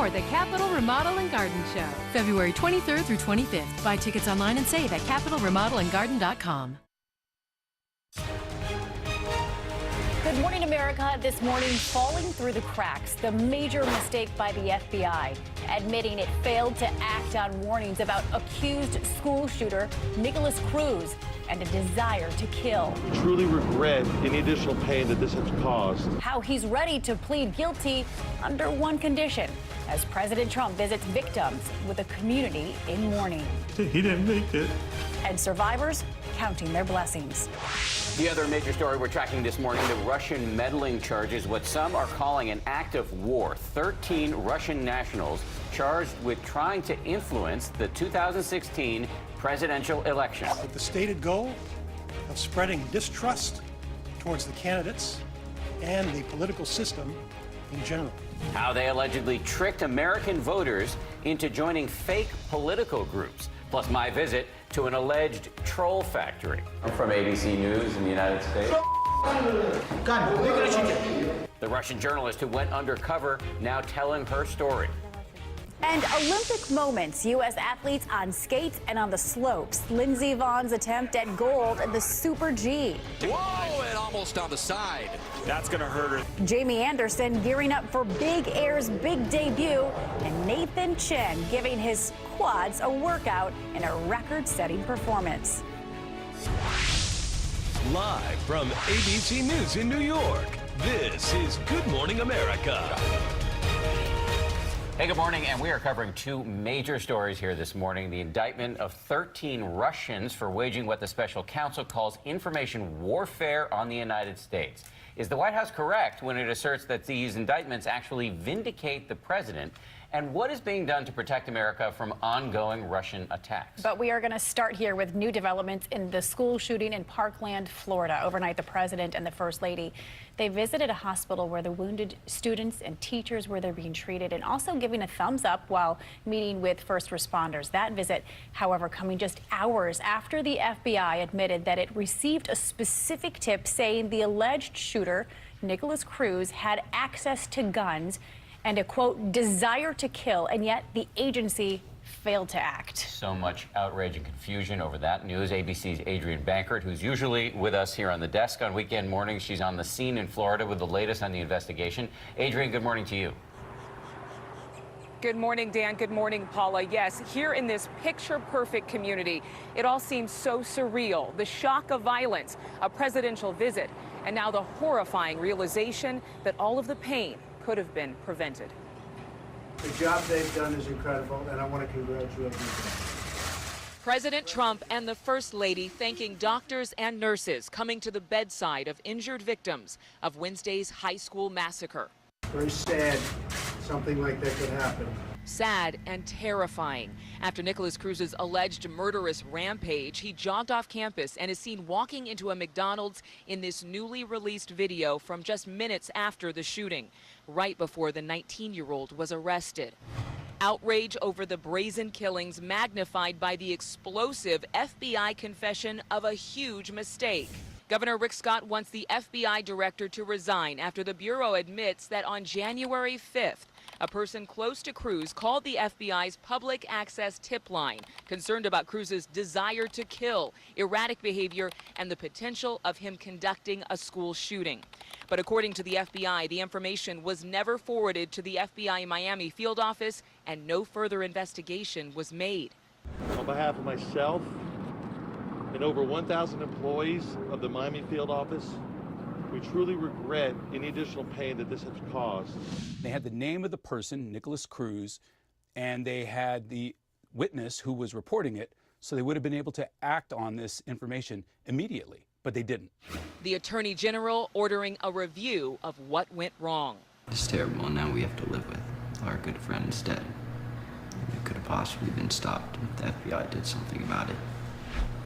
for the Capitol Remodel and Garden Show, February 23rd through 25th. Buy tickets online and save at CapitolRemodelandGarden.com. Good morning, America. This morning, falling through the cracks, the major mistake by the FBI, admitting it failed to act on warnings about accused school shooter Nicholas Cruz and a desire to kill. We truly regret any additional pain that this has caused. How he's ready to plead guilty under one condition, as President Trump visits victims with a community in mourning. He didn't make it. And survivors counting their blessings. The other major story we're tracking this morning, the Russian meddling charges, what some are calling an act of war. 13 Russian nationals charged with trying to influence the 2016 presidential election. With the stated goal of spreading distrust towards the candidates and the political system in general. How they allegedly tricked American voters into joining fake political groups. Plus my visit to an alleged troll factory. I'm from ABC News in the United States. The Russian journalist who went undercover now telling her story. And Olympic moments, U.S. athletes on skates and on the slopes. Lindsey Vonn's attempt at gold in the Super G. Whoa, and almost on the side. That's going to hurt her. Jamie Anderson gearing up for Big Air's big debut. And Nathan Chen giving his quads a workout in a record-setting performance. Live from ABC News in New York, this is Good Morning America. Hey, good morning, and we are covering two major stories here this morning. The indictment of 13 Russians for waging what the special counsel calls information warfare on the United States. Is the White House correct when it asserts that these indictments actually vindicate the president? And what is being done to protect America from ongoing Russian attacks? But we are going to start here with new developments in the school shooting in Parkland, Florida. Overnight, the president and the first lady, they visited a hospital where the wounded students and teachers were there being treated, and also giving a thumbs up while meeting with first responders. That visit, however, coming just hours after the FBI admitted that it received a specific tip saying the alleged shooter, Nicholas Cruz, had access to guns and a, quote, desire to kill, and yet the agency failed to act. So much outrage and confusion over that news. ABC's Adrienne Bankert, who's usually with us here on the desk on weekend mornings, she's on the scene in Florida with the latest on the investigation. Adrienne, good morning to you. Good morning, Dan. Good morning, Paula. Yes, here in this picture-perfect community, it all seems so surreal. The shock of violence, a presidential visit, and now the horrifying realization that all of the pain could have been prevented. The job they've done is incredible, and I want to congratulate them. President Trump and the First Lady thanking doctors and nurses coming to the bedside of injured victims of Wednesday's high school massacre. Very sad something like that could happen. Sad and terrifying. After Nicholas Cruz's alleged murderous rampage, he jogged off campus and is seen walking into a McDonald's in this newly released video from just minutes after the shooting, right before the 19-year-old was arrested. Outrage over the brazen killings magnified by the explosive FBI confession of a huge mistake. Governor Rick Scott wants the FBI director to resign after the Bureau admits that on January 5th, a person close to Cruz called the FBI's public access tip line, concerned about Cruz's desire to kill, erratic behavior, and the potential of him conducting a school shooting. But according to the FBI, the information was never forwarded to the FBI Miami field office, and no further investigation was made. On behalf of myself and over 1,000 employees of the Miami field office, we truly regret any additional pain that this has caused. They had the name of the person, Nicholas Cruz, and they had the witness who was reporting it, so they would have been able to act on this information immediately, but they didn't. The Attorney General ordering a review of what went wrong. It's terrible, and now we have to live with our good friend instead. It could have possibly been stopped if the FBI did something about it.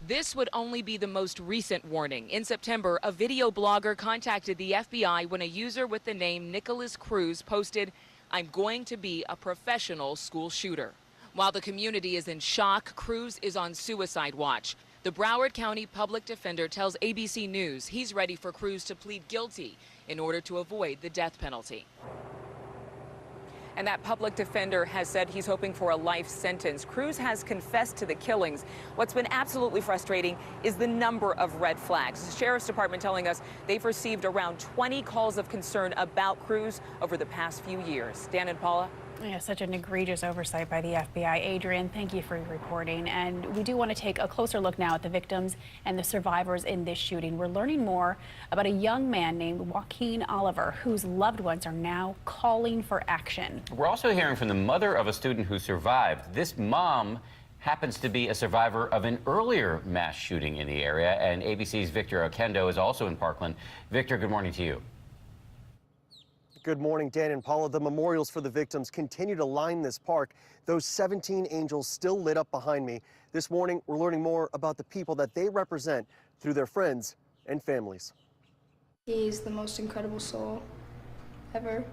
This would only be the most recent warning. In September, a video blogger contacted the FBI when a user with the name Nicholas Cruz posted, "I'm going to be a professional school shooter." While the community is in shock, Cruz is on suicide watch. The Broward County Public Defender tells ABC News he's ready for Cruz to plead guilty in order to avoid the death penalty. and that public defender has said he's hoping for a life sentence. Cruz has confessed to the killings. What's been absolutely frustrating is the number of red flags. The Sheriff's Department telling us they've received around 20 calls of concern about Cruz over the past few years. Dan and Paula? Yeah, such an egregious oversight by the FBI. Adrian, thank you for your reporting. And we do want to take a closer look now at the victims and the survivors in this shooting. We're learning more about a young man named Joaquin Oliver, whose loved ones are now calling for action. We're also hearing from the mother of a student who survived. This mom happens to be a survivor of an earlier mass shooting in the area, and ABC's Victor Oquendo is also in Parkland. Victor, good morning to you. Good morning, Dan and Paula. The memorials for the victims continue to line this park. Those 17 angels still lit up behind me. This morning, we're learning more about the people that they represent through their friends and families. He's the most incredible soul ever.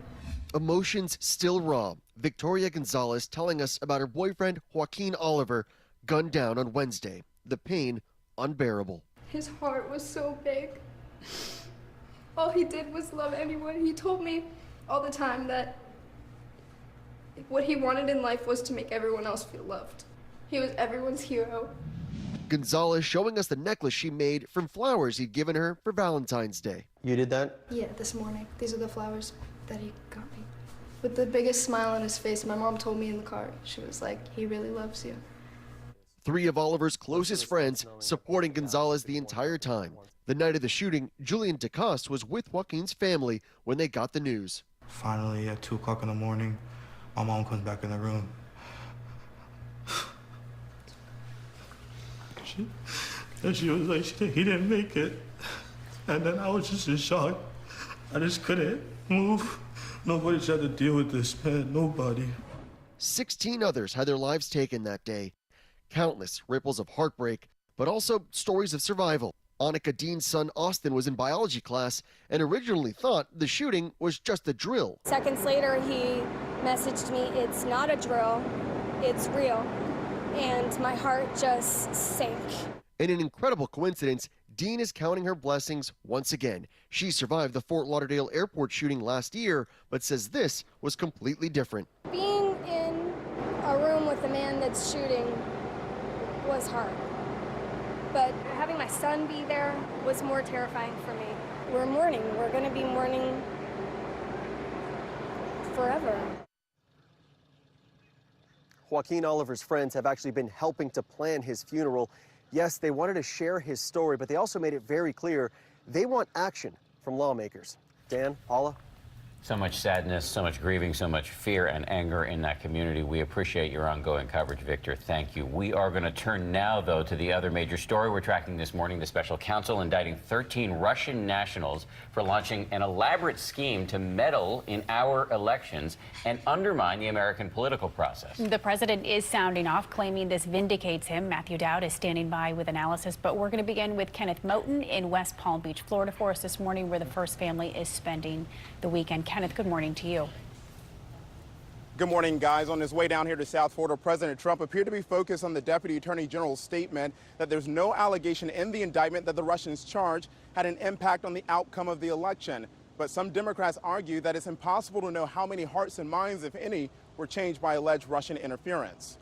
Emotions still raw. Victoria Gonzalez telling us about her boyfriend, Joaquin Oliver, gunned down on Wednesday. The pain unbearable. His heart was so big. All he did was love anyone. He told me all the time that what he wanted in life was to make everyone else feel loved. He was everyone's hero. Gonzalez showing us the necklace she made from flowers he'd given her for Valentine's Day. You did that? Yeah, this morning. These are the flowers that he got me. With the biggest smile on his face, my mom told me in the car, she was like, he really loves you. 3 of Oliver's closest friends supporting Gonzalez the entire time. The night of the shooting, Julian DeCoste was with Joaquin's family when they got the news. Finally, at 2 o'clock in the morning, my mom comes back in the room. She was like, he didn't make it. And then I was just in shock. I just couldn't move. Nobody tried to deal with this, man. Nobody. 16 others had their lives taken that day. Countless ripples of heartbreak, but also stories of survival. Annika Dean's son Austin was in biology class and originally thought the shooting was just a drill. Seconds later, he messaged me, "It's not a drill, it's real." And my heart just sank. In an incredible coincidence, Dean is counting her blessings once again. She survived the Fort Lauderdale airport shooting last year, but says this was completely different. Being in a room with the man that's shooting was hard. But having my son be there was more terrifying for me. We're mourning. We're going to be mourning forever. Joaquin Oliver's friends have actually been helping to plan his funeral. Yes, they wanted to share his story, but they also made it very clear they want action from lawmakers. Dan, Paula? So much sadness, so much grieving, so much fear and anger in that community. We appreciate your ongoing coverage, Victor. Thank you. We are going to turn now, though, to the other major story we're tracking this morning. The special counsel indicting 13 Russian nationals for launching an elaborate scheme to meddle in our elections and undermine the American political process. The president is sounding off, claiming this vindicates him. Matthew Dowd is standing by with analysis, but we're going to begin with Kenneth Moten in West Palm Beach, Florida, for us this morning, where the First family is spending the weekend. Kenneth, good morning to you. Good morning, guys. On his way down here to South Florida, President Trump appeared to be focused on the Deputy Attorney General's statement that there's no allegation in the indictment that the Russians charged had an impact on the outcome of the election. But some Democrats argue that it's impossible to know how many hearts and minds, if any, were changed by alleged Russian interference.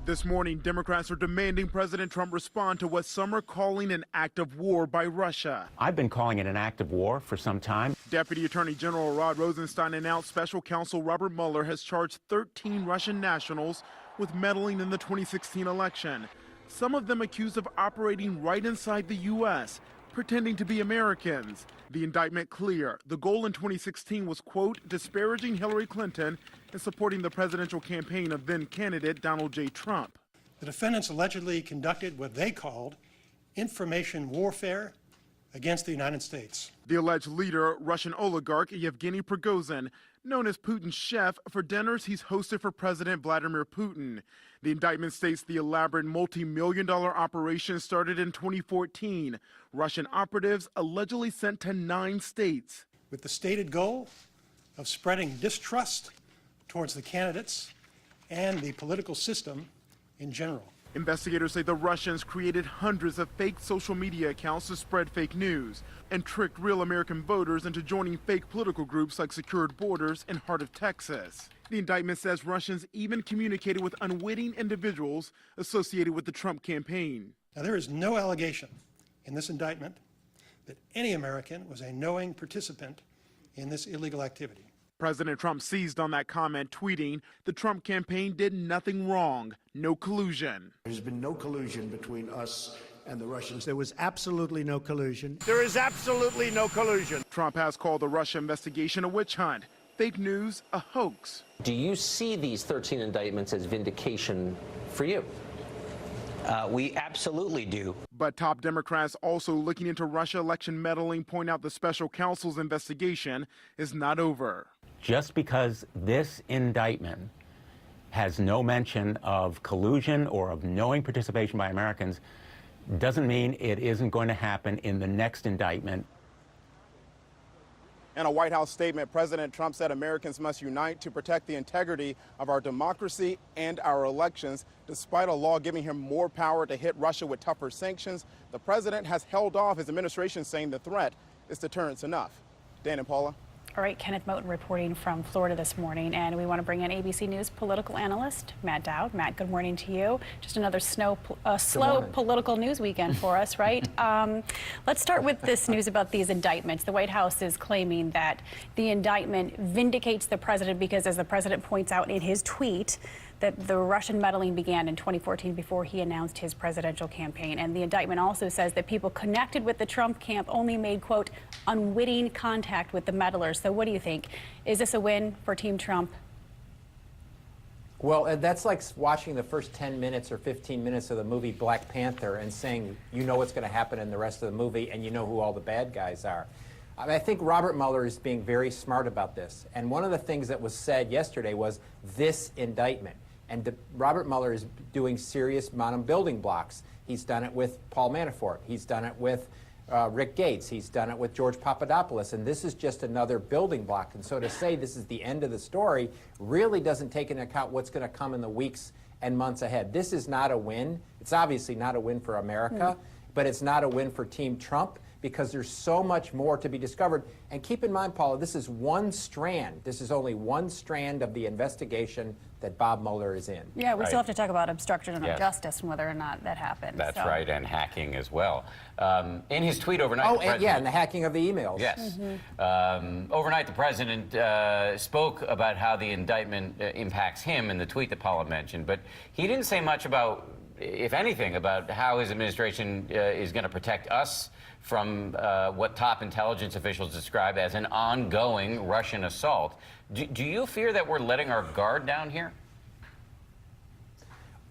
This morning, Democrats are demanding President Trump respond to what some are calling an act of war by Russia. I've been calling it an act of war for some time. Deputy Attorney General Rod Rosenstein announced Special Counsel Robert Mueller has charged 13 Russian nationals with meddling in the 2016 election. Some of them accused of operating right inside the U.S., pretending to be Americans. The indictment clear. The goal in 2016 was, quote, disparaging Hillary Clinton and supporting the presidential campaign of then candidate Donald J. Trump. The defendants allegedly conducted what they called information warfare against the United States. The alleged leader, Russian oligarch Yevgeny Prigozhin, known as Putin's chef, for dinners he's hosted for President Vladimir Putin. The indictment states the elaborate multi-million-dollar operation started in 2014. Russian operatives allegedly sent to 9 states. With the stated goal of spreading distrust towards the candidates and the political system in general. Investigators say the Russians created hundreds of fake social media accounts to spread fake news and tricked real American voters into joining fake political groups like Secured Borders and Heart of Texas. The indictment says Russians even communicated with unwitting individuals associated with the Trump campaign. Now, there is no allegation in this indictment that any American was a knowing participant in this illegal activity. President Trump seized on that comment, tweeting, "The Trump campaign did nothing wrong, no collusion." There's been no collusion between us and the Russians. There was absolutely no collusion. There is absolutely no collusion. Trump has called the Russia investigation a witch hunt, fake news a hoax. Do you see these 13 indictments as vindication for you? We absolutely do. But top Democrats also looking into Russia election meddling point out the special counsel's investigation is not over. Just because this indictment has no mention of collusion or of knowing participation by Americans doesn't mean it isn't going to happen in the next indictment. In a White House statement, President Trump said Americans must unite to protect the integrity of our democracy and our elections. Despite a law giving him more power to hit Russia with tougher sanctions, the president has held off his administration, saying the threat is deterrence enough. Dan and Paula. All right, Kenneth Moten reporting from Florida this morning, and we want to bring in ABC News political analyst Matt Dowd. Matt, good morning to you. Just another slow political news weekend for us, right? Let's start with this news about these indictments. The White House is claiming that the indictment vindicates the president because, as the president points out in his tweet, that the Russian meddling began in 2014 before he announced his presidential campaign. And the indictment also says that people connected with the Trump camp only made, quote, unwitting contact with the meddlers. So what do you think? Is this a win for Team Trump? Well, that's like watching the first 10 minutes or 15 minutes of the movie Black Panther and saying, you know what's going to happen in the rest of the movie and you know who all the bad guys are. I think Robert Mueller is being very smart about this. And one of the things that was said yesterday was this indictment. And Robert Mueller is doing serious amount of building blocks. He's done it with Paul Manafort. He's done it with Rick Gates. He's done it with George Papadopoulos. And this is just another building block. And so to say this is the end of the story really doesn't take into account what's going to come in the weeks and months ahead. This is not a win. It's obviously not a win for America, but it's not a win for Team Trump, because there's so much more to be discovered. And keep in mind, Paula, this is one strand. This is only one strand of the investigation that Bob Mueller is in. Yeah, we still have to talk about obstruction of justice and whether or not that happened. That's right, and hacking as well. In his tweet overnight, and the hacking of the emails. Yes. Overnight, the president spoke about how the indictment impacts him in the tweet that Paula mentioned, but he didn't say much about, if anything, about how his administration is going to protect us from what top intelligence officials describe as an ongoing Russian assault. Do you fear that we're letting our guard down here?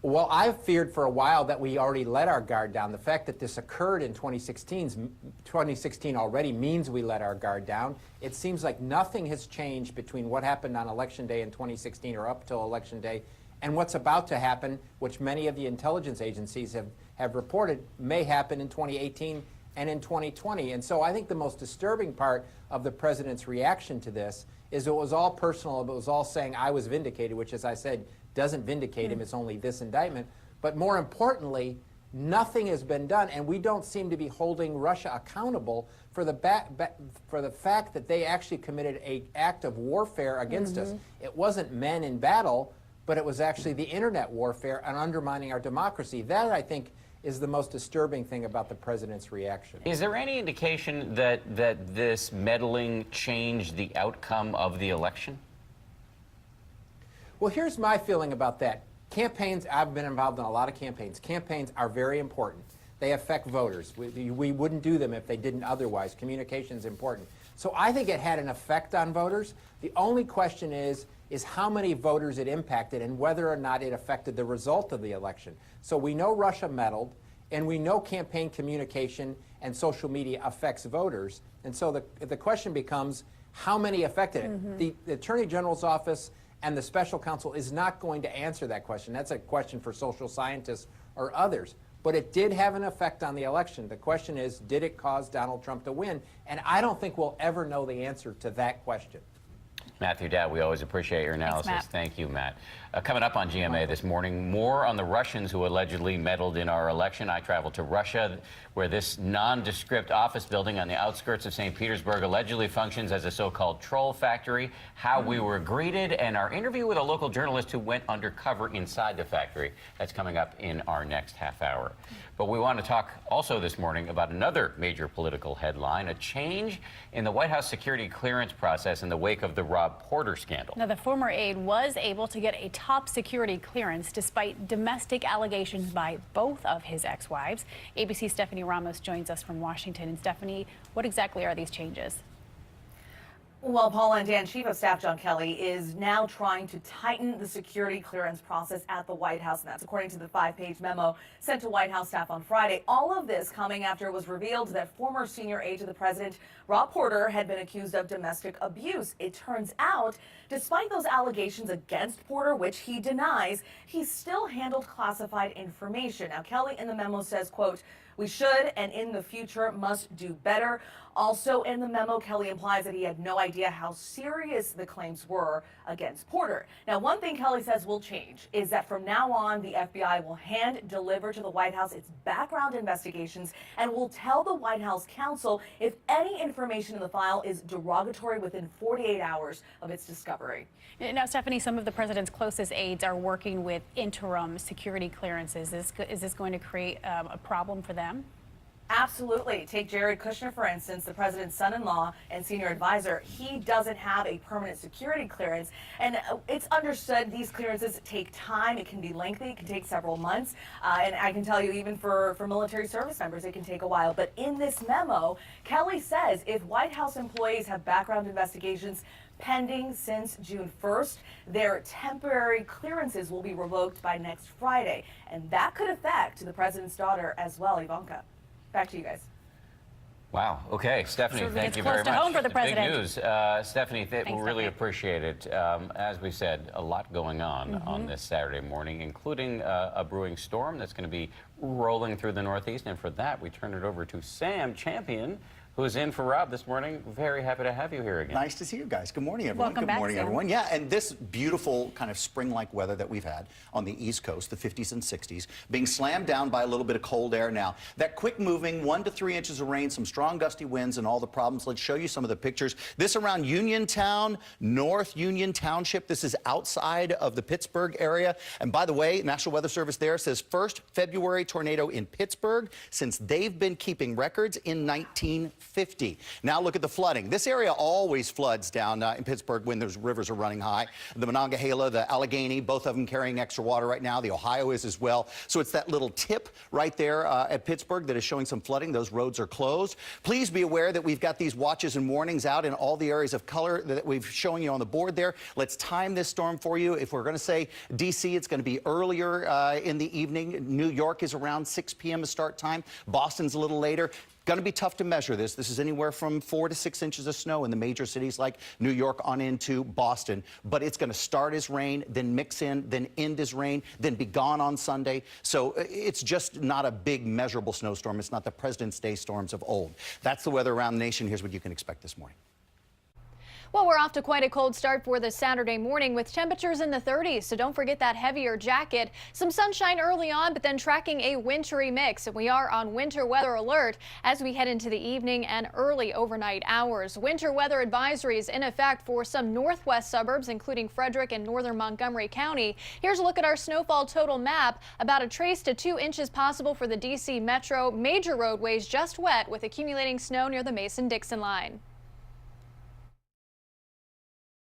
Well, I've feared for a while that we already let our guard down. The fact that this occurred in 2016 already means we let our guard down. It seems like nothing has changed between what happened on Election Day in 2016 or up till Election Day and what's about to happen, which many of the intelligence agencies have reported may happen in 2018 and in 2020. And so I think the most disturbing part of the president's reaction to this is it was all personal. It was all saying I was vindicated, which, as I said, doesn't vindicate him. It's only this indictment. But more importantly, nothing has been done, and we don't seem to be holding Russia accountable for the fact that they actually committed an act of warfare against us. It wasn't men in battle, but it was actually the internet warfare and undermining our democracy. That, I think, is the most disturbing thing about the president's reaction. Is there any indication that this meddling changed the outcome of the election? Well, here's my feeling about that. Campaigns, I've been involved in a lot of campaigns. Campaigns are very important. They affect voters. We wouldn't do them if they didn't otherwise. Communication is important. So I think it had an effect on voters. The only question is how many voters it impacted and whether or not it affected the result of the election. So we know Russia meddled, and we know campaign communication and social media affects voters. And so the question becomes, how many affected it? The Attorney General's office and the special counsel is not going to answer that question. That's a question for social scientists or others. But it did have an effect on the election. The question is, did it cause Donald Trump to win? And I don't think we'll ever know the answer to that question. Matthew Dowd, we always appreciate your analysis. Thank you, Matt. Coming up on GMA this morning, more on the Russians who allegedly meddled in our election. I traveled to Russia, where this nondescript office building on the outskirts of St. Petersburg allegedly functions as a so-called troll factory, how we were greeted, and our interview with a local journalist who went undercover inside the factory. That's coming up in our next half hour. But we want to talk also this morning about another major political headline, a change in the White House security clearance process in the wake of the Rob Porter scandal. Now, the former aide was able to get a top security clearance despite domestic allegations by both of his ex-wives. ABC's Stephanie Ramos joins us from Washington. And Stephanie, what exactly are these changes? Well, Paula and Dan, Chief of Staff John Kelly is now trying to tighten the security clearance process at the White House, and that's according to the 5-page memo sent to White House staff on Friday. All of this coming after it was revealed that former senior aide to the president, Rob Porter, had been accused of domestic abuse. It turns out, despite those allegations against Porter, which he denies, he still handled classified information. Now, Kelly in the memo says, quote, "We should and in the future must do better." Also in the memo, Kelly implies that he had no idea how serious the claims were against Porter. Now, one thing Kelly says will change is that from now on, the FBI will hand deliver to the White House its background investigations and will tell the White House counsel if any information in the file is derogatory within 48 hours of its discovery. Now, Stephanie, some of the president's closest aides are working with interim security clearances. Is this going to create a problem for them? Absolutely. Take Jared Kushner, for instance, the president's son-in-law and senior advisor. He doesn't have a permanent security clearance. And it's understood these clearances take time. It can be lengthy. It can take several months. And I can tell you, even for military service members, it can take a while. But in this memo, Kelly says if White House employees have background investigations pending since June 1st, their temporary clearances will be revoked by next Friday. And that could affect the president's daughter as well, Ivanka. Back to you guys. Wow. Okay, Stephanie, thank you very much. Close to home for the president. Big news. Stephanie, we really appreciate it. As we said, a lot going on this Saturday morning, including a brewing storm that's going to be rolling through the Northeast. And for that, we turn it over to Sam Champion, who is in for Rob this morning. Very happy to have you here again. Nice to see you guys. Good morning, everyone. Welcome Good back, morning, Sam. everyone. Yeah, and this beautiful kind of spring-like weather that we've had on the East Coast, the 50s and 60s, being slammed down by a little bit of cold air now. That quick-moving 1 to 3 inches of rain, some strong gusty winds, and all the problems. Let's show you some of the pictures. This around Uniontown, North Union Township. This is outside of the Pittsburgh area. And by the way, National Weather Service there says first February tornado in Pittsburgh since they've been keeping records in 1950. Now look at the flooding. This area always floods down in Pittsburgh when those rivers are running high. The Monongahela, the Allegheny, both of them carrying extra water right now. The Ohio is as well. So it's that little tip right there at Pittsburgh that is showing some flooding. Those roads are closed. Please be aware that we've got these watches and warnings out in all the areas of color that we've shown you on the board there. Let's time this storm for you. If we're going to say D.C., it's going to be earlier in the evening. New York is around 6 p.m. start time. Boston's a little later. Going to be tough to measure this. This is anywhere from 4 to 6 inches of snow in the major cities like New York on into Boston. But it's going to start as rain, then mix in, then end as rain, then be gone on Sunday. So it's just not a big measurable snowstorm. It's not the President's Day storms of old. That's the weather around the nation. Here's what you can expect this morning. Well, we're off to quite a cold start for this Saturday morning with temperatures in the 30s, so don't forget that heavier jacket. Some sunshine early on, but then tracking a wintry mix. And we are on winter weather alert as we head into the evening and early overnight hours. Winter weather advisories in effect for some northwest suburbs, including Frederick and northern Montgomery County. Here's a look at our snowfall total map. About a trace to 2 inches possible for the D.C. metro. Major roadways just wet with accumulating snow near the Mason-Dixon line.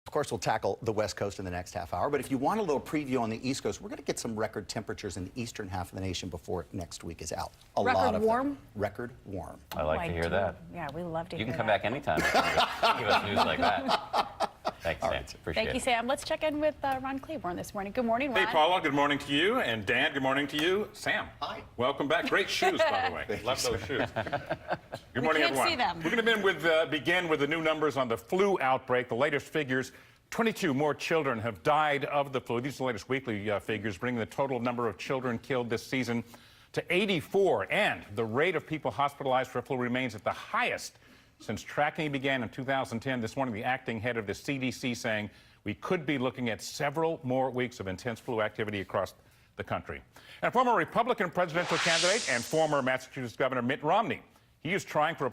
Of course, we'll tackle the West Coast in the next half hour, but if you want a little preview on the East Coast, we're going to get some record temperatures in the eastern half of the nation before next week is out. A lot of warm? them. Record warm. I like to hear that. Yeah, we love to hear that. You can come back anytime and give us news like that. Thanks, Sam. Appreciate it. Thank you, Sam. Let's check in with Ron Claiborne this morning. Good morning, Ron. Hey, Paula. Good morning to you. And Dan, good morning to you. Sam. Hi. Welcome back. Great shoes, by the way. Love those shoes. Good morning, can't everyone. see them. We're going to begin with the new numbers on the flu outbreak. The latest figures, 22 more children have died of the flu. These are the latest weekly figures, bringing the total number of children killed this season to 84. And the rate of people hospitalized for flu remains at the highest since tracking began in 2010. This morning, the acting head of the CDC saying we could be looking at several more weeks of intense flu activity across the country. And former Republican presidential candidate and former Massachusetts Governor Mitt Romney, he is trying for a